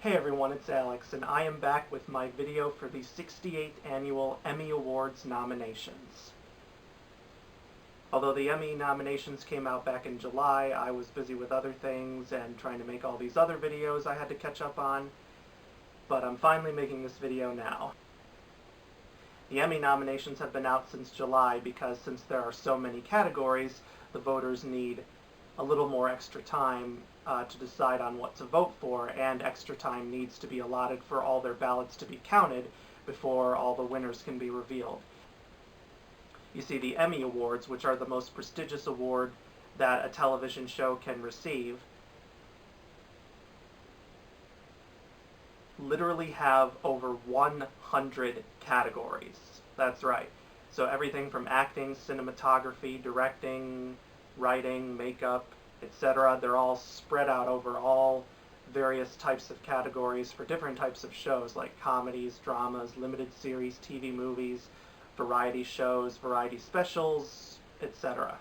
Hey everyone, it's Alex, and I am back with my video for the 68th Annual Emmy Awards nominations. Although the Emmy nominations came out back in July, I was busy with other things and trying to make all these other videos I had to catch up on, but I'm finally making this video now. The Emmy nominations have been out since July because since there are so many categories, the voters need a little more extra time to decide on what to vote for, and extra time needs to be allotted for all their ballots to be counted before all the winners can be revealed. You see, the Emmy Awards, which are the most prestigious award that a television show can receive, literally have over 100 categories. That's right. So everything from acting, cinematography, directing, writing, makeup, etc. They're all spread out over all various types of categories for different types of shows like comedies, dramas, limited series, TV movies, variety shows, variety specials, etc.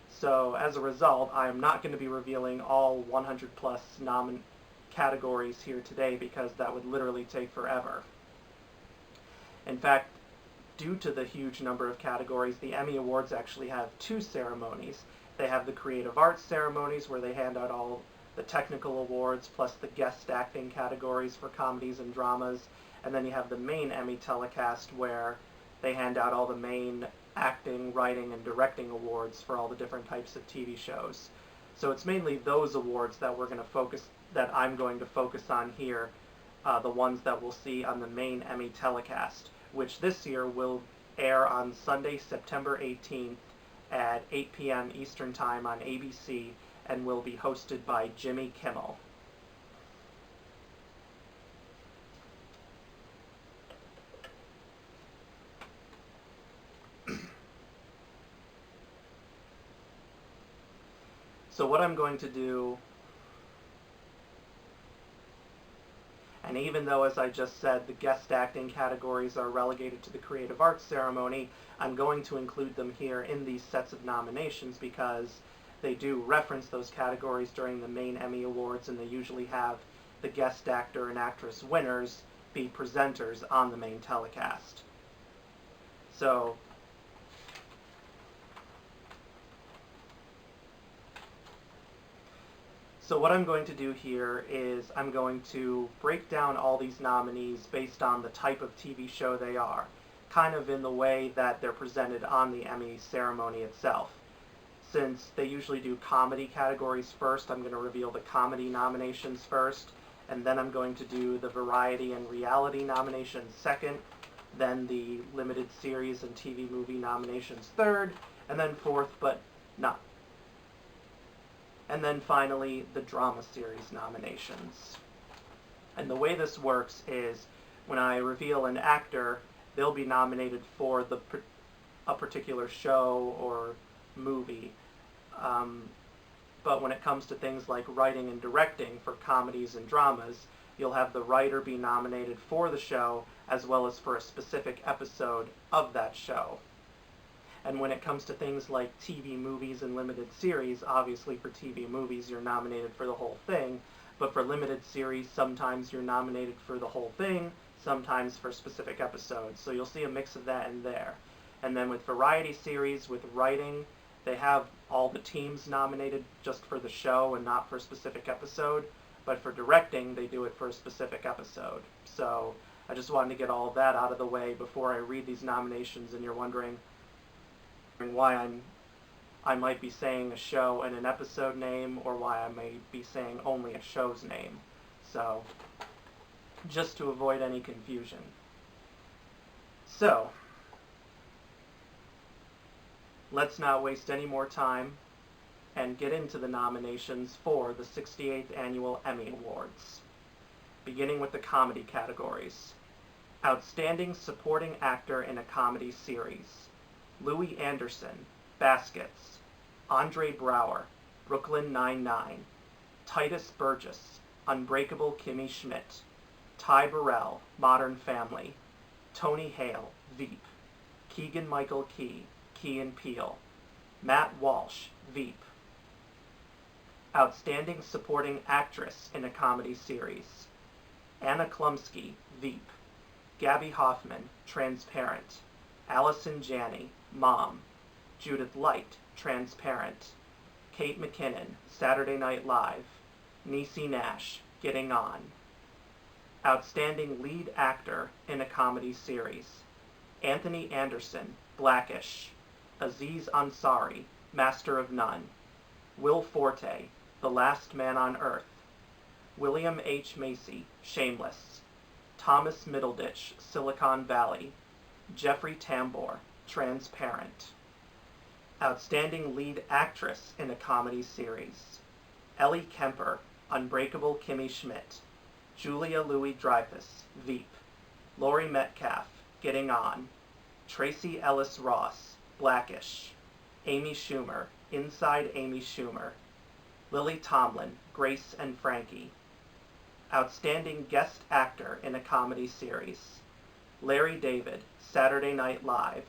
So as a result, I am not going to be revealing all 100 plus categories here today because that would literally take forever. In fact, due to the huge number of categories, the Emmy Awards actually have two ceremonies. They have the creative arts ceremonies where they hand out all the technical awards plus the guest acting categories for comedies and dramas, and then you have the main Emmy telecast where they hand out all the main acting, writing, and directing awards for all the different types of TV shows. So it's mainly those awards that I'm going to focus on here, the ones that we'll see on the main Emmy telecast, which this year will air on Sunday, September 18th at 8 p.m. Eastern Time on ABC and will be hosted by Jimmy Kimmel. So what I'm going to do, and even though, as I just said, the guest acting categories are relegated to the creative arts ceremony, I'm going to include them here in these sets of nominations because they do reference those categories during the main Emmy Awards, and they usually have the guest actor and actress winners be presenters on the main telecast. So what I'm going to do here is I'm going to break down all these nominees based on the type of TV show they are, kind of in the way that they're presented on the Emmy ceremony itself. Since they usually do comedy categories first, I'm going to reveal the comedy nominations first, and then I'm going to do the variety and reality nominations second, then the limited series and TV movie nominations third, and then fourth, and then finally, the drama series nominations. And the way this works is when I reveal an actor, they'll be nominated for a particular show or movie. But when it comes to things like writing and directing for comedies and dramas, you'll have the writer be nominated for the show as well as for a specific episode of that show. And when it comes to things like TV movies and limited series, obviously for TV movies you're nominated for the whole thing, but for limited series sometimes you're nominated for the whole thing, sometimes for specific episodes. So you'll see a mix of that in there. And then with variety series, with writing, they have all the teams nominated just for the show and not for a specific episode, but for directing they do it for a specific episode. So I just wanted to get all of that out of the way before I read these nominations and you're wondering why I might be saying a show and an episode name, or why I may be saying only a show's name. So, just to avoid any confusion. So, let's not waste any more time and get into the nominations for the 68th Annual Emmy Awards. Beginning with the comedy categories. Outstanding Supporting Actor in a Comedy Series: Louis Anderson, Baskets; Andre Braugher, Brooklyn Nine-Nine; Titus Burgess, Unbreakable Kimmy Schmidt; Ty Burrell, Modern Family; Tony Hale, Veep; Keegan-Michael Key, Key and Peele; Matt Walsh, Veep. Outstanding Supporting Actress in a Comedy Series: Anna Klumsky, Veep. Gabby Hoffman, Transparent. Allison Janney, Mom. Judith Light, Transparent. Kate McKinnon, Saturday Night Live. Niecy Nash, Getting On. Outstanding Lead Actor in a Comedy Series. Anthony Anderson, Blackish. Aziz Ansari, Master of None. Will Forte, The Last Man on Earth. William H. Macy, Shameless. Thomas Middleditch, Silicon Valley. Jeffrey Tambor, Transparent. Outstanding Lead Actress in a Comedy Series. Ellie Kemper, Unbreakable Kimmy Schmidt. Julia Louis-Dreyfus, Veep. Laurie Metcalf, Getting On. Tracy Ellis Ross, Blackish. Amy Schumer, Inside Amy Schumer. Lily Tomlin, Grace and Frankie. Outstanding Guest Actor in a Comedy Series. Larry David, Saturday Night Live.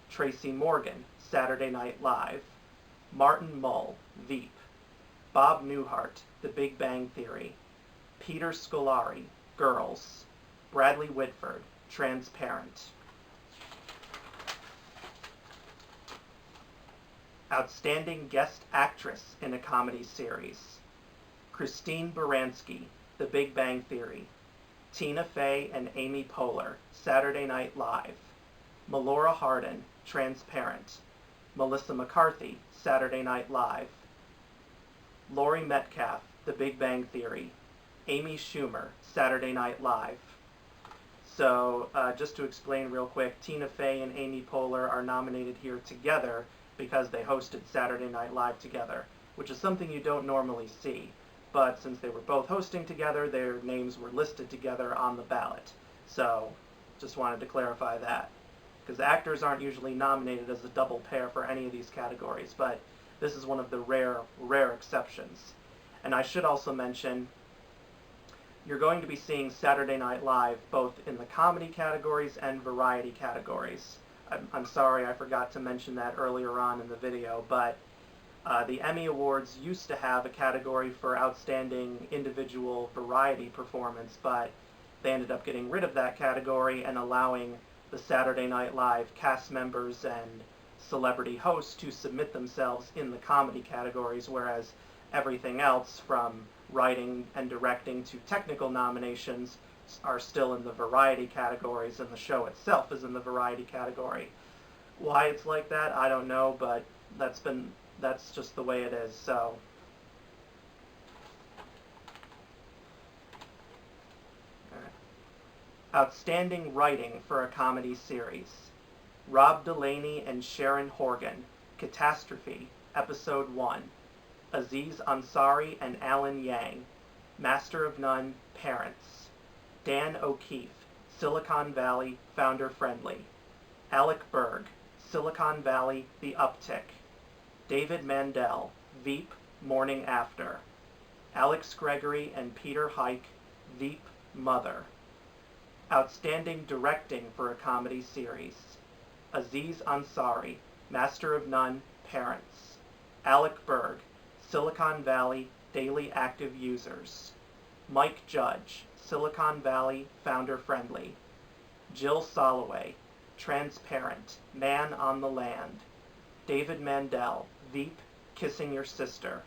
Tracy Morgan, Saturday Night Live. Martin Mull, Veep. Bob Newhart, The Big Bang Theory. Peter Scolari, Girls. Bradley Whitford, Transparent. Outstanding Guest Actress in a Comedy Series. Christine Baranski, The Big Bang Theory. Tina Fey and Amy Poehler, Saturday Night Live. Melora Hardin, Transparent. Melissa McCarthy, Saturday Night Live. Laurie Metcalf, The Big Bang Theory. Amy Schumer, Saturday Night Live. So, just to explain real quick, Tina Fey and Amy Poehler are nominated here together because they hosted Saturday Night Live together, which is something you don't normally see. But since they were both hosting together, their names were listed together on the ballot. So, just wanted to clarify that. Because actors aren't usually nominated as a double pair for any of these categories, but this is one of the rare exceptions. And I should also mention, you're going to be seeing Saturday Night Live both in the comedy categories and variety categories. I'm sorry I forgot to mention that earlier on in the video, but the Emmy Awards used to have a category for Outstanding Individual Variety Performance, but they ended up getting rid of that category and allowing the Saturday Night Live cast members and celebrity hosts to submit themselves in the comedy categories, whereas everything else from writing and directing to technical nominations are still in the variety categories, and the show itself is in the variety category. Why it's like that, I don't know, but that's just the way it is. So Outstanding Writing for a Comedy Series. Rob Delaney and Sharon Horgan, Catastrophe, Episode 1. Aziz Ansari and Alan Yang, Master of None, Parents. Dan O'Keefe, Silicon Valley, Founder Friendly. Alec Berg, Silicon Valley, The Uptick. David Mandel, Veep, Morning After. Alex Gregory and Peter Hike, Veep, Mother. Outstanding Directing for a Comedy Series. Aziz Ansari, Master of None, Parents. Alec Berg, Silicon Valley, Daily Active Users. Mike Judge, Silicon Valley, Founder Friendly. Jill Soloway, Transparent, Man on the Land. David Mandel, Veep, Kissing Your Sister.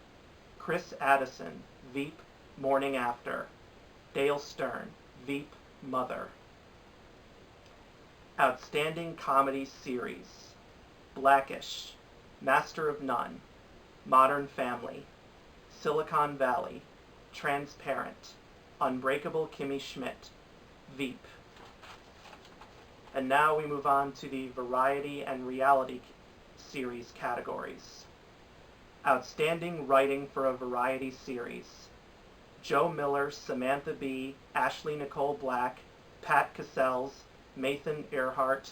Chris Addison, Veep, Morning After. Dale Stern, Veep, Mother. Outstanding Comedy Series. Blackish, Master of None, Modern Family, Silicon Valley, Transparent, Unbreakable Kimmy Schmidt, Veep. And now we move on to the Variety and Reality Series categories. Outstanding Writing for a Variety Series. Joe Miller, Samantha Bee, Ashley Nicole Black, Pat Cassells, Nathan Earhart,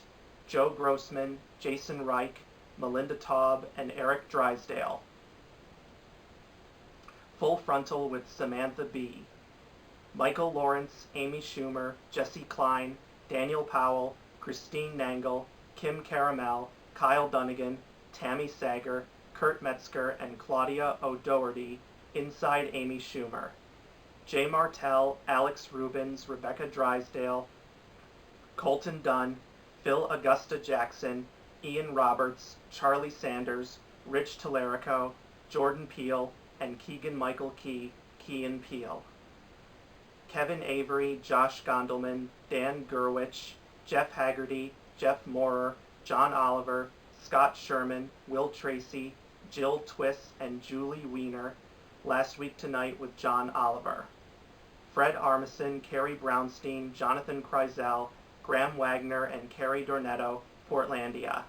Joe Grossman, Jason Reich, Melinda Taub, and Eric Drysdale. Full Frontal with Samantha Bee. Michael Lawrence, Amy Schumer, Jesse Klein, Daniel Powell, Christine Nangle, Kim Caramel, Kyle Dunnigan, Tammy Sager, Kurt Metzger, and Claudia O'Doherty, Inside Amy Schumer. Jay Martell, Alex Rubens, Rebecca Drysdale, Colton Dunn, Phil Augusta Jackson, Ian Roberts, Charlie Sanders, Rich Tallarico, Jordan Peele, and Keegan-Michael Key, Kean Peele. Kevin Avery, Josh Gondelman, Dan Gurwitch, Jeff Haggerty, Jeff Moorer, John Oliver, Scott Sherman, Will Tracy, Jill Twiss, and Julie Weiner, Last Week Tonight with John Oliver. Fred Armisen, Carrie Brownstein, Jonathan Kreisel, Graham Wagner, and Carrie Dornetto, Portlandia.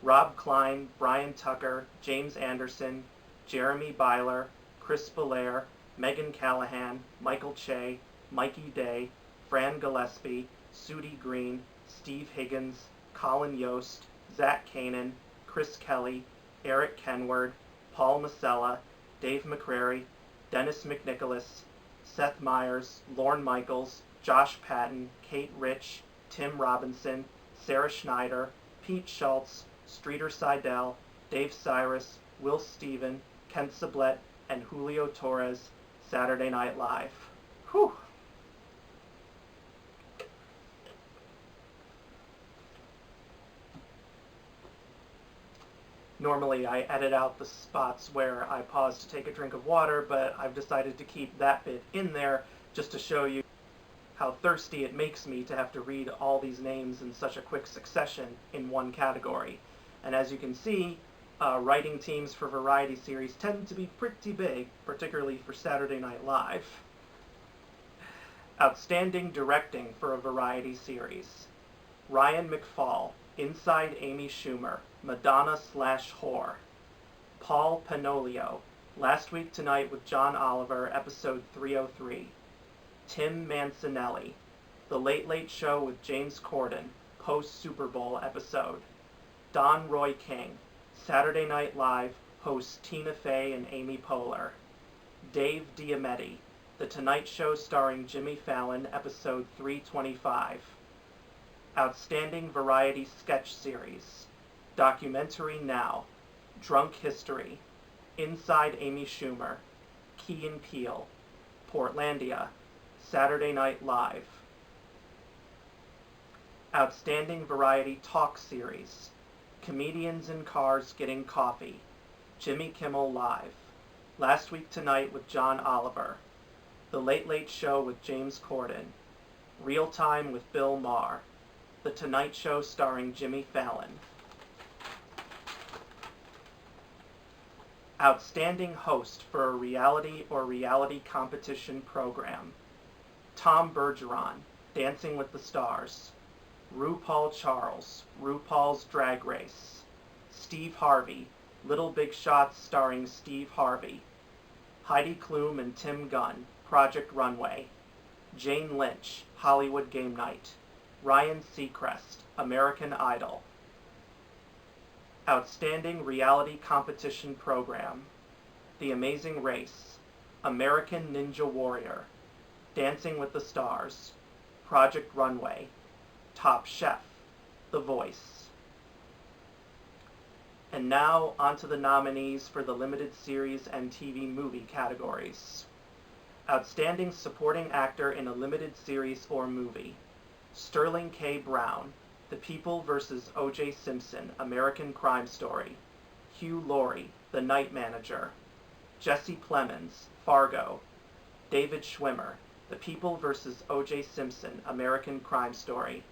Rob Klein, Brian Tucker, James Anderson, Jeremy Byler, Chris Belair, Megan Callahan, Michael Che, Mikey Day, Fran Gillespie, Sudie Green, Steve Higgins, Colin Yost, Zach Kanan, Chris Kelly, Eric Kenward, Paul Masella, Dave McCrary, Dennis McNicholas, Seth Meyers, Lorne Michaels, Josh Patton, Kate Rich, Tim Robinson, Sarah Schneider, Pete Schultz, Streeter Seidel, Dave Cyrus, Will Steven, Kent Sublette, and Julio Torres, Saturday Night Live. Whew. Normally I edit out the spots where I pause to take a drink of water, but I've decided to keep that bit in there just to show you how thirsty it makes me to have to read all these names in such a quick succession in one category. And as you can see, writing teams for variety series tend to be pretty big, particularly for Saturday Night Live. Outstanding Directing for a Variety Series. Ryan McFall, Inside Amy Schumer, Madonna/Whore. Paul Panolio, Last Week Tonight with John Oliver, episode 303. Tim Mancinelli, The Late Late Show with James Corden, post-Super Bowl episode. Don Roy King, Saturday Night Live, hosts Tina Fey and Amy Poehler. Dave Diameti, The Tonight Show starring Jimmy Fallon, episode 325. Outstanding Variety Sketch Series. Documentary Now, Drunk History, Inside Amy Schumer, Key and Peele, Portlandia, Saturday Night Live. Outstanding Variety Talk Series, Comedians in Cars Getting Coffee, Jimmy Kimmel Live, Last Week Tonight with John Oliver, The Late Late Show with James Corden, Real Time with Bill Maher, The Tonight Show starring Jimmy Fallon. Outstanding Host for a Reality or Reality Competition Program. Tom Bergeron, Dancing with the Stars. RuPaul Charles, RuPaul's Drag Race. Steve Harvey, Little Big Shots starring Steve Harvey. Heidi Klum and Tim Gunn, Project Runway. Jane Lynch, Hollywood Game Night. Ryan Seacrest, American Idol. Outstanding Reality Competition Program. The Amazing Race, American Ninja Warrior, Dancing with the Stars, Project Runway, Top Chef, The Voice. And now onto the nominees for the limited series and TV movie categories. Outstanding Supporting Actor in a Limited Series or Movie. Sterling K. Brown, The People vs. O.J. Simpson, American Crime Story. Hugh Laurie, The Night Manager. Jesse Plemons, Fargo. David Schwimmer, The People vs. O.J. Simpson, American Crime Story.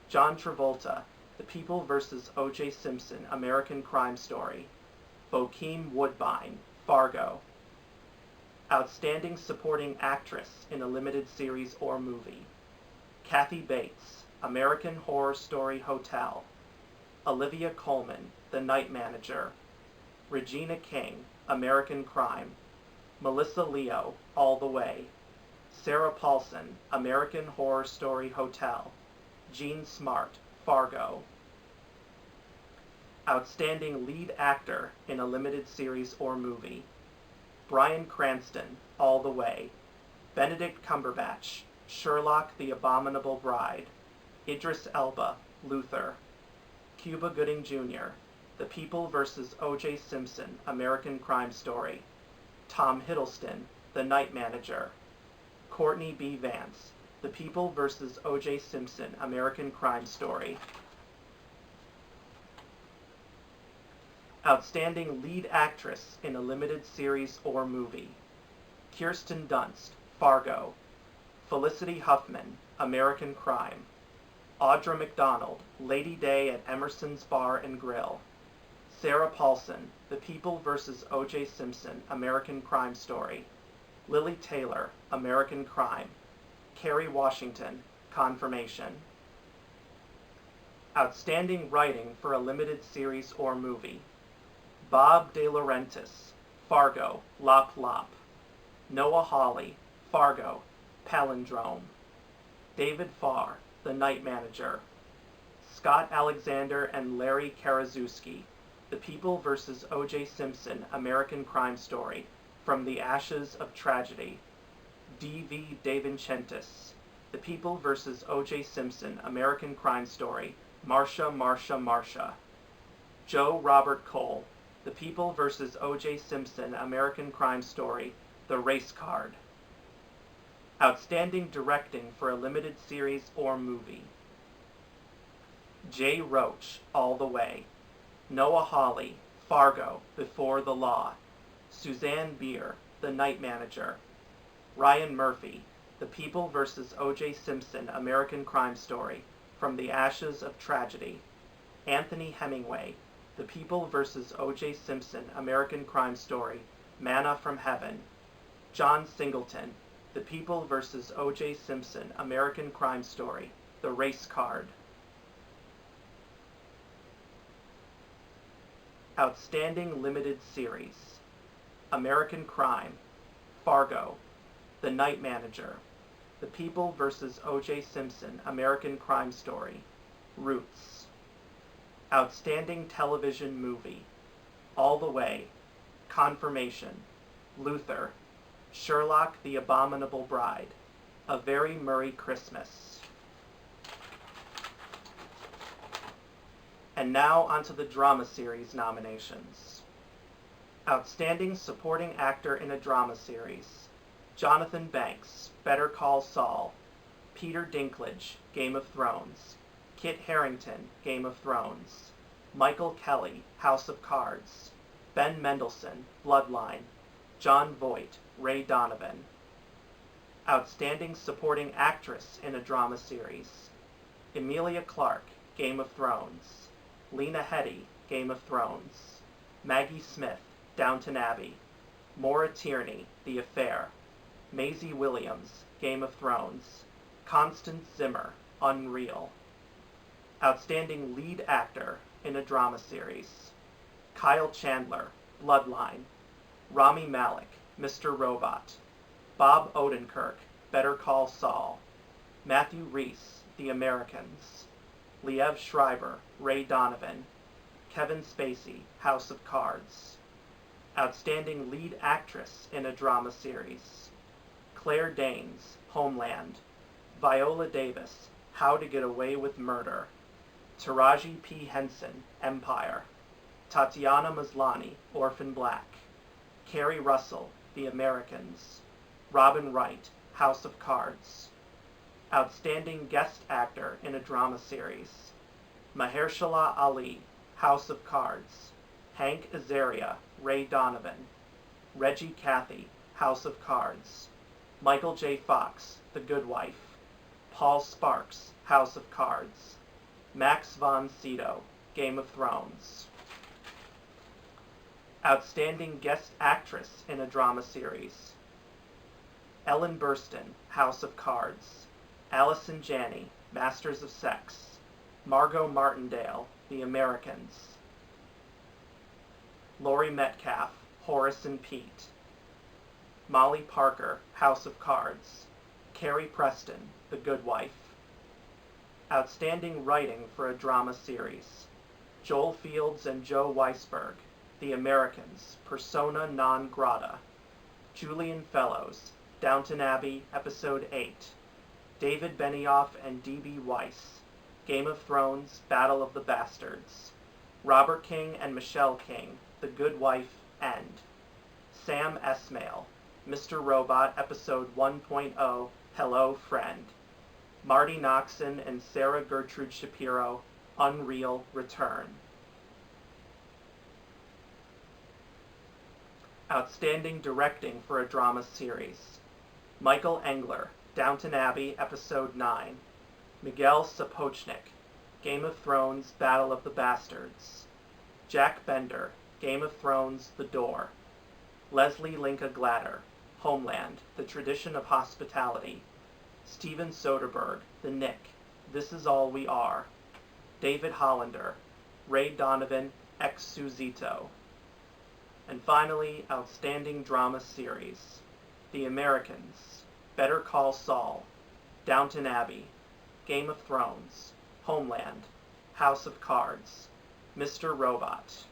John Travolta, The People vs. O.J. Simpson, American Crime Story. Bokeem Woodbine, Fargo. Outstanding Supporting Actress in a Limited Series or Movie. Kathy Bates, American Horror Story Hotel. Olivia Colman, The Night Manager. Regina King, American Crime. Melissa Leo, All the Way. Sarah Paulson, American Horror Story Hotel. Jean Smart, Fargo. Outstanding Lead Actor in a Limited Series or Movie. Bryan Cranston, All the Way. Benedict Cumberbatch, Sherlock the Abominable Bride. Idris Elba, Luther. Cuba Gooding Jr., The People vs. O.J. Simpson, American Crime Story. Tom Hiddleston, The Night Manager. Courtney B. Vance, The People vs. O.J. Simpson, American Crime Story. Outstanding Lead Actress in a Limited Series or Movie. Kirsten Dunst, Fargo. Felicity Huffman, American Crime. Audra McDonald, Lady Day at Emerson's Bar and Grill. Sarah Paulson, The People vs. O.J. Simpson, American Crime Story. Lily Taylor, American Crime. Kerry Washington, Confirmation. Outstanding Writing for a Limited Series or Movie. Bob De Laurentiis, Fargo, Lop Lop. Noah Hawley, Fargo, Palindrome. David Farr, The Night Manager. Scott Alexander and Larry Karaszewski, The People vs. O.J. Simpson, American Crime Story, From the Ashes of Tragedy. D.V. DeVincentis, The People vs. O.J. Simpson, American Crime Story, Marsha, Marsha, Marsha. Joe Robert Cole, The People vs. O.J. Simpson, American Crime Story, The Race Card. Outstanding Directing for a Limited Series or Movie. Jay Roach, All the Way. Noah Hawley, Fargo, Before the Law. Suzanne Bier, The Night Manager. Ryan Murphy, The People vs. O.J. Simpson, American Crime Story, From the Ashes of Tragedy. Anthony Hemingway, The People vs. O.J. Simpson, American Crime Story, Manna from Heaven. John Singleton, The People vs. O.J. Simpson, American Crime Story, The Race Card. Outstanding Limited Series. American Crime, Fargo, The Night Manager, The People vs. O.J. Simpson, American Crime Story, Roots. Outstanding Television Movie, All the Way, Confirmation, Luther, Sherlock the Abominable Bride, A Very Murray Christmas. And now onto the Drama Series nominations. Outstanding Supporting Actor in a Drama Series. Jonathan Banks, Better Call Saul. Peter Dinklage, Game of Thrones. Kit Harington, Game of Thrones. Michael Kelly, House of Cards. Ben Mendelsohn, Bloodline. Jon Voight, Ray Donovan. Outstanding Supporting Actress in a Drama Series. Emilia Clarke, Game of Thrones. Lena Headey, Game of Thrones. Maggie Smith, Downton Abbey. Maura Tierney, The Affair. Maisie Williams, Game of Thrones. Constance Zimmer, Unreal. Outstanding Lead Actor in a Drama Series. Kyle Chandler, Bloodline. Rami Malek, Mr. Robot. Bob Odenkirk, Better Call Saul. Matthew Rhys, The Americans. Liev Schreiber, Ray Donovan. Kevin Spacey, House of Cards. Outstanding Lead Actress in a Drama Series. Claire Danes, Homeland. Viola Davis, How to Get Away with Murder. Taraji P. Henson, Empire. Tatiana Maslany, Orphan Black. Kerry Russell, The Americans. Robin Wright, House of Cards. Outstanding Guest Actor in a Drama Series. Mahershala Ali, House of Cards. Hank Azaria, Ray Donovan. Reggie Cathy, House of Cards. Michael J. Fox, The Good Wife. Paul Sparks, House of Cards. Max von Sydow, Game of Thrones. Outstanding Guest Actress in a Drama Series. Ellen Burstyn, House of Cards. Allison Janney, Masters of Sex. Margot Martindale, The Americans. Laurie Metcalf, Horace and Pete. Molly Parker, House of Cards. Carrie Preston, The Good Wife. Outstanding Writing for a Drama Series. Joel Fields and Joe Weisberg, The Americans, Persona non grata. Julian Fellows, Downton Abbey, Episode 8. David Benioff and D.B. Weiss, Game of Thrones, Battle of the Bastards. Robert King and Michelle King, The Good Wife, End. Sam Esmail, Mr. Robot, Episode 1.0, Hello, Friend. Marty Noxon and Sarah Gertrude Shapiro, Unreal Return. Outstanding Directing for a Drama Series. Michael Engler, Downton Abbey, Episode 9. Miguel Sapochnik, Game of Thrones, Battle of the Bastards. Jack Bender, Game of Thrones, The Door. Leslie Linka Glatter, Homeland, The Tradition of Hospitality. Steven Soderbergh, The Nick, This Is All We Are. David Hollander, Ray Donovan, Exusito. And finally, Outstanding Drama Series. The Americans, Better Call Saul, Downton Abbey, Game of Thrones, Homeland, House of Cards, Mr. Robot.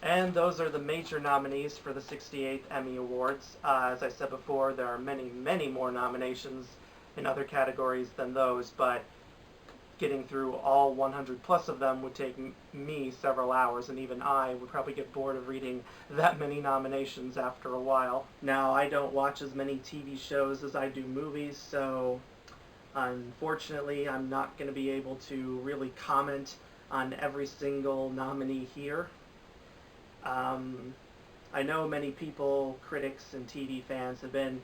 And those are the major nominees for the 68th Emmy Awards. As I said before, there are many, many more nominations in other categories than those, but getting through all 100 plus of them would take me several hours, and even I would probably get bored of reading that many nominations after a while. Now, I don't watch as many TV shows as I do movies, so unfortunately I'm not going to be able to really comment on every single nominee here. I know many people, critics and TV fans, have been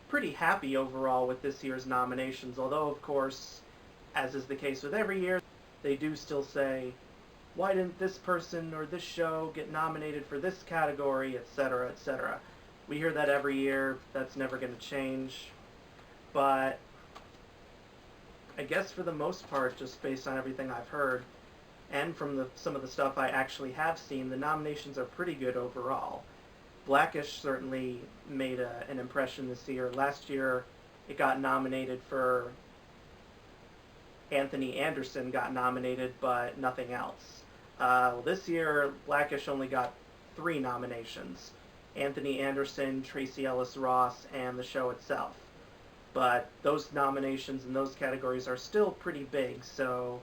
pretty happy overall with this year's nominations, although of course, as is the case with every year, they do still say, why didn't this person or this show get nominated for this category, etc., etc. We hear that every year. That's never going to change. But I guess for the most part, just based on everything I've heard, and from some of the stuff I actually have seen, the nominations are pretty good overall. Blackish certainly made an impression this year. Last year, it got nominated for... Anthony Anderson got nominated, but nothing else. This year, Blackish only got 3 nominations. Anthony Anderson, Tracee Ellis Ross, and the show itself. But those nominations in those categories are still pretty big, so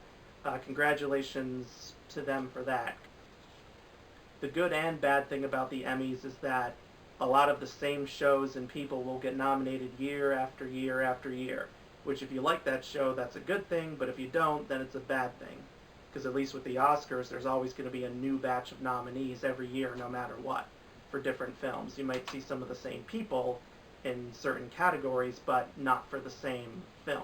congratulations to them for that. The good and bad thing about the Emmys is that a lot of the same shows and people will get nominated year after year after year, which if you like that show, that's a good thing, but if you don't, then it's a bad thing. Because at least with the Oscars, there's always going to be a new batch of nominees every year, no matter what, for different films. You might see some of the same people in certain categories, but not for the same film.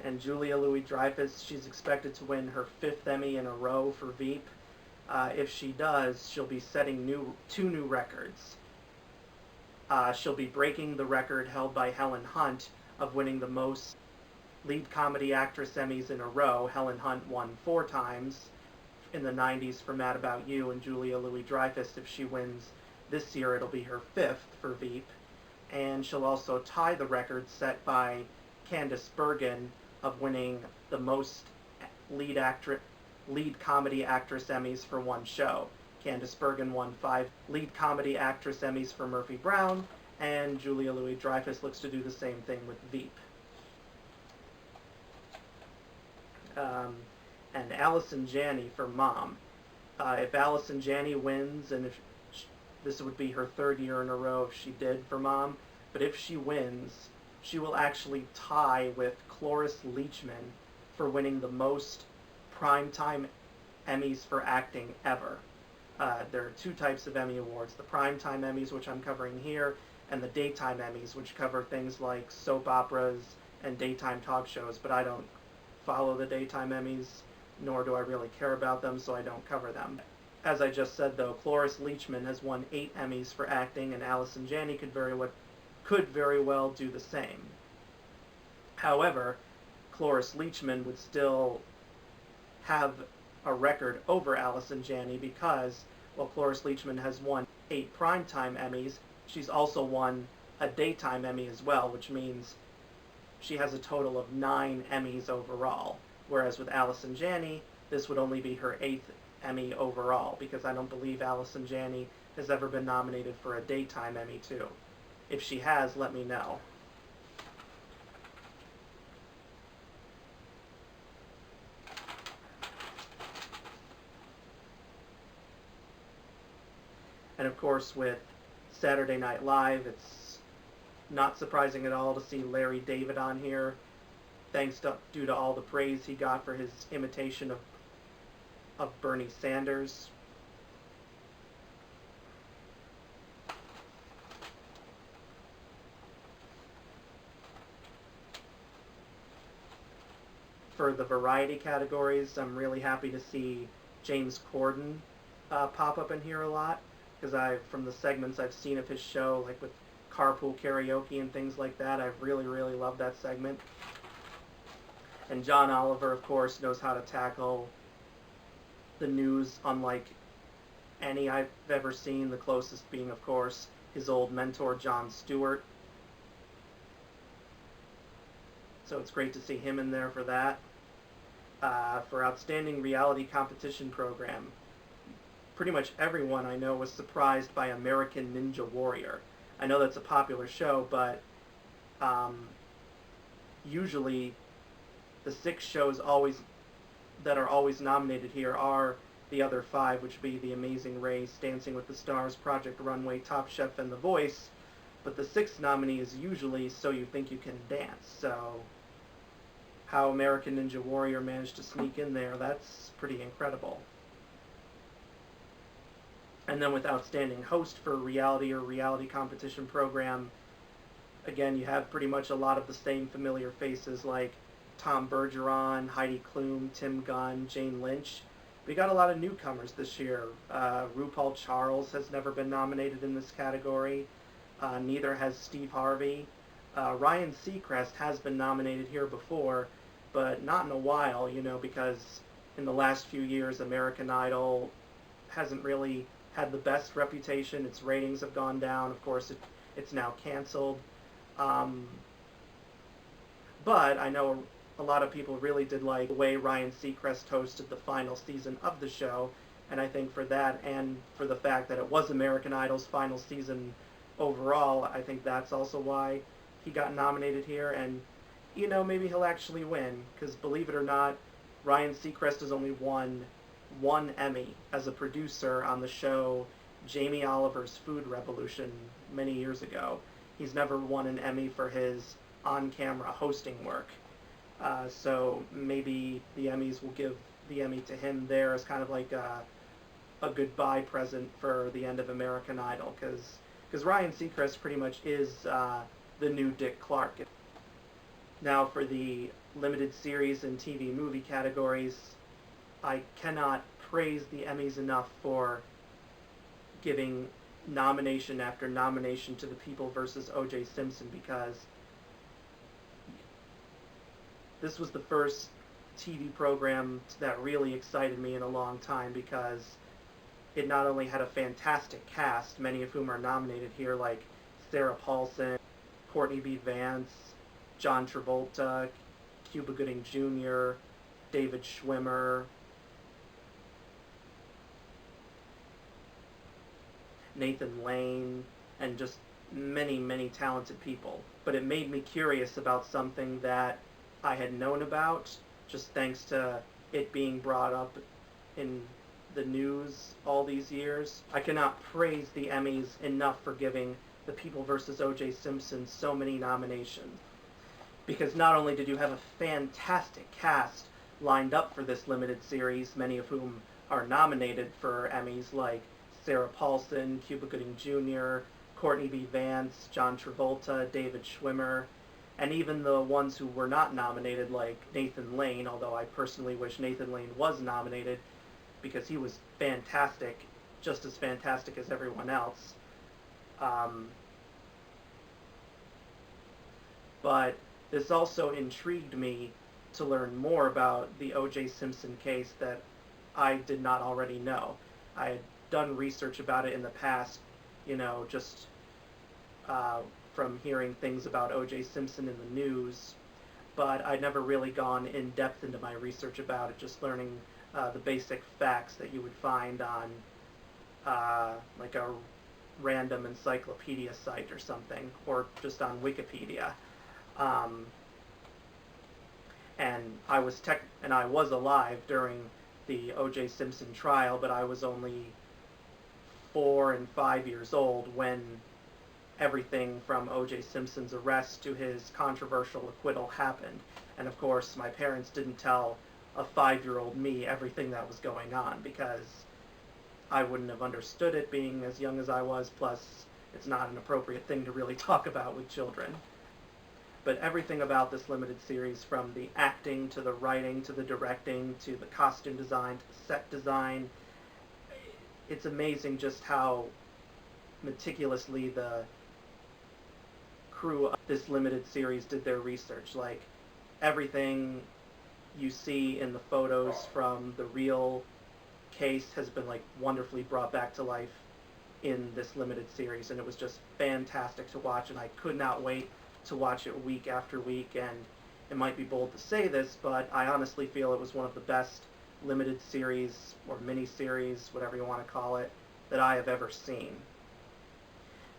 And Julia Louis-Dreyfus, she's expected to win her 5th Emmy in a row for Veep. If she does, she'll be setting 2 new records. She'll be breaking the record held by Helen Hunt of winning the most lead comedy actress Emmys in a row. Helen Hunt won 4 times in the 90s for Mad About You, and Julia Louis-Dreyfus, if she wins this year, it'll be her 5th for Veep. And she'll also tie the record set by Candice Bergen of winning the most lead comedy actress Emmys for one show. Candice Bergen won 5 lead comedy actress Emmys for Murphy Brown, and Julia Louis-Dreyfus looks to do the same thing with Veep. And Allison Janney for Mom. If Allison Janney wins, and this would be her 3rd year in a row if she did for Mom, but if she wins, she will actually tie with Cloris Leachman for winning the most primetime Emmys for acting ever. There are 2 types of Emmy Awards, the primetime Emmys, which I'm covering here, and the daytime Emmys, which cover things like soap operas and daytime talk shows, but I don't follow the daytime Emmys, nor do I really care about them, so I don't cover them. As I just said, though, Cloris Leachman has won 8 Emmys for acting, and Allison Janney could very well do the same. However, Cloris Leachman would still have a record over Allison Janney because, while Cloris Leachman has won 8 primetime Emmys, she's also won a daytime Emmy as well, which means she has a total of 9 Emmys overall. Whereas with Allison Janney, this would only be her 8th Emmy overall, because I don't believe Allison Janney has ever been nominated for a daytime Emmy too. If she has, let me know. And of course, with Saturday Night Live, it's not surprising at all to see Larry David on here, due to all the praise he got for his imitation of Bernie Sanders. For the variety categories, I'm really happy to see James Corden pop up in here a lot, because from the segments I've seen of his show, like with carpool karaoke and things like that, I've really, really loved that segment. And John Oliver, of course, knows how to tackle the news unlike any I've ever seen, the closest being, of course, his old mentor, Jon Stewart. So it's great to see him in there for that. For Outstanding Reality Competition Program, pretty much everyone I know was surprised by American Ninja Warrior. I know that's a popular show, but usually the 6 shows that are always nominated here are the other 5, which would be The Amazing Race, Dancing with the Stars, Project Runway, Top Chef, and The Voice. But the 6th nominee is usually So You Think You Can Dance. So how American Ninja Warrior managed to sneak in there, that's pretty incredible. And then with Outstanding Host for Reality or Reality Competition Program, again, you have pretty much a lot of the same familiar faces like Tom Bergeron, Heidi Klum, Tim Gunn, Jane Lynch. We got a lot of newcomers this year. RuPaul Charles has never been nominated in this category. Neither has Steve Harvey. Ryan Seacrest has been nominated here before, but not in a while, because in the last few years, American Idol hasn't really had the best reputation. Its ratings have gone down. Of course, it's now canceled. But I know a lot of people really did like the way Ryan Seacrest hosted the final season of the show, and I think for that and for the fact that it was American Idol's final season overall, I think that's also why he got nominated here, and maybe he'll actually win, because believe it or not, Ryan Seacrest has only won 1 Emmy as a producer on the show Jamie Oliver's Food Revolution many years ago. He's never won an Emmy for his on-camera hosting work. So maybe the Emmys will give the Emmy to him there as kind of like a goodbye present for the end of American Idol, because Ryan Seacrest pretty much is the new Dick Clark. Now for the limited series and TV movie categories, I cannot praise the Emmys enough for giving nomination after nomination to The People vs. O.J. Simpson, because this was the first TV program that really excited me in a long time, because it not only had a fantastic cast, many of whom are nominated here, like Sarah Paulson, Courtney B. Vance, John Travolta, Cuba Gooding Jr., David Schwimmer, Nathan Lane, and just many, many talented people. But it made me curious about something that I had known about, just thanks to it being brought up in the news all these years. I cannot praise the Emmys enough for giving The People vs. O.J. Simpson so many nominations, because not only did you have a fantastic cast lined up for this limited series, many of whom are nominated for Emmys, like Sarah Paulson, Cuba Gooding Jr., Courtney B. Vance, John Travolta, David Schwimmer, and even the ones who were not nominated, like Nathan Lane, although I personally wish Nathan Lane was nominated, because he was fantastic, just as fantastic as everyone else. But this also intrigued me to learn more about the O.J. Simpson case that I did not already know. I had done research about it in the past, just from hearing things about O.J. Simpson in the news, but I'd never really gone in depth into my research about it, just learning the basic facts that you would find on like a random encyclopedia site or something, or just on Wikipedia. And I was alive during the O.J. Simpson trial, but I was only 4 and 5 years old when everything from O.J. Simpson's arrest to his controversial acquittal happened. And of course, my parents didn't tell a 5-year-old me everything that was going on, because I wouldn't have understood it being as young as I was, plus it's not an appropriate thing to really talk about with children. But everything about this limited series, from the acting to the writing to the directing to the costume design to the set design, it's amazing just how meticulously the crew of this limited series did their research. Like, everything you see in the photos from the real case has been like wonderfully brought back to life in this limited series, and it was just fantastic to watch, and I could not wait to watch it week after week. And it might be bold to say this, but I honestly feel it was one of the best limited series or mini-series, whatever you want to call it, that I have ever seen.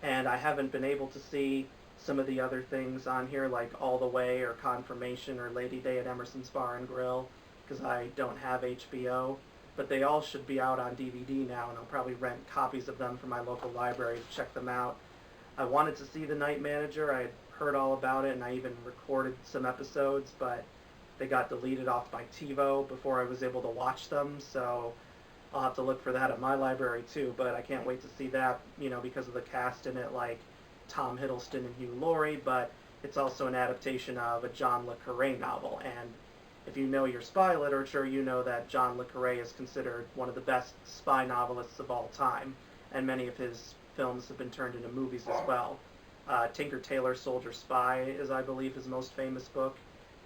And I haven't been able to see some of the other things on here, like All the Way or Confirmation or Lady Day at Emerson's Bar and Grill, because I don't have HBO. But they all should be out on DVD now, and I'll probably rent copies of them from my local library to check them out. I wanted to see The Night Manager. I had heard all about it, and I even recorded some episodes, but they got deleted off my TiVo before I was able to watch them, so I'll have to look for that at my library too. But I can't wait to see that, because of the cast in it, like Tom Hiddleston and Hugh Laurie. But it's also an adaptation of a John le Carré novel, and if you know your spy literature, you know that John le Carré is considered one of the best spy novelists of all time, and many of his films have been turned into movies as well. Tinker Tailor Soldier Spy is, I believe, his most famous book,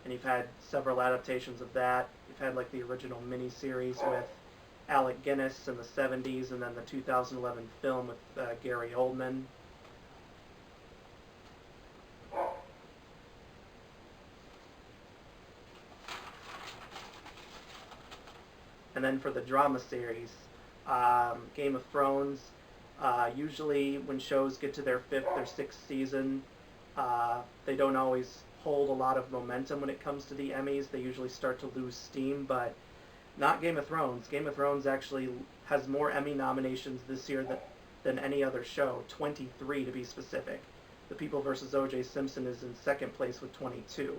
and you've had several adaptations of that. You've had like the original miniseries with Alec Guinness in the 70s, and then the 2011 film with Gary Oldman. And then for the drama series, Game of Thrones, usually when shows get to their 5th or 6th season, they don't always hold a lot of momentum when it comes to the Emmys. They usually start to lose steam, but not Game of Thrones. Game of Thrones actually has more Emmy nominations this year than any other show, 23 to be specific. The People vs. O.J. Simpson is in 2nd place with 22.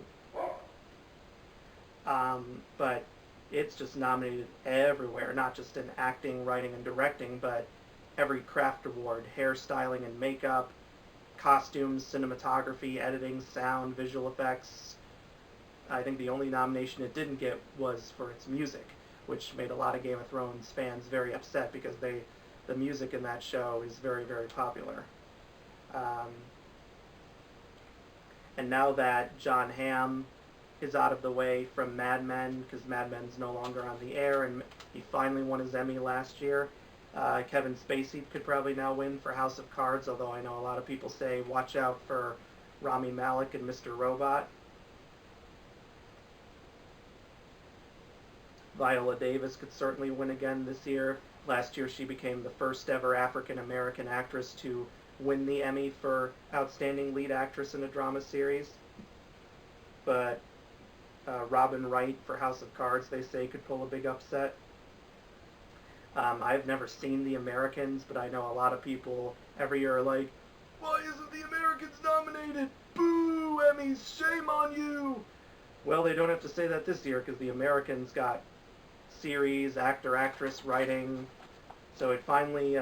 But it's just nominated everywhere, not just in acting, writing, and directing, but every craft award: hairstyling and makeup, costumes, cinematography, editing, sound, visual effects. I think the only nomination it didn't get was for its music, which made a lot of Game of Thrones fans very upset, because the music in that show is very, very popular. And now that Jon Hamm is out of the way from Mad Men, because Mad Men's no longer on the air, and he finally won his Emmy last year, Kevin Spacey could probably now win for House of Cards, although I know a lot of people say watch out for Rami Malek and Mr. Robot. Viola Davis could certainly win again this year. Last year she became the first ever African-American actress to win the Emmy for Outstanding Lead Actress in a Drama Series. But Robin Wright for House of Cards, they say, could pull a big upset. I've never seen The Americans, but I know a lot of people every year are like, why isn't The Americans nominated? Boo, Emmys, shame on you! Well, they don't have to say that this year, because The Americans got series, actor, actress, writing, so it finally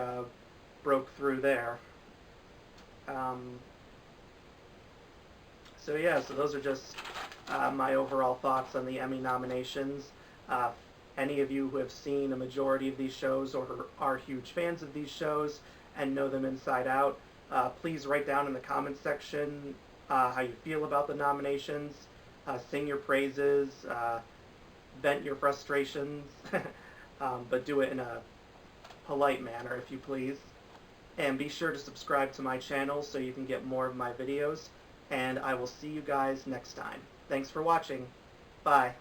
broke through there. So those are just my overall thoughts on the Emmy nominations. Any of you who have seen a majority of these shows or are huge fans of these shows and know them inside out, please write down in the comments section how you feel about the nominations. Sing your praises, vent your frustrations, but do it in a polite manner, if you please. And be sure to subscribe to my channel so you can get more of my videos, and I will see you guys next time. Thanks for watching. Bye.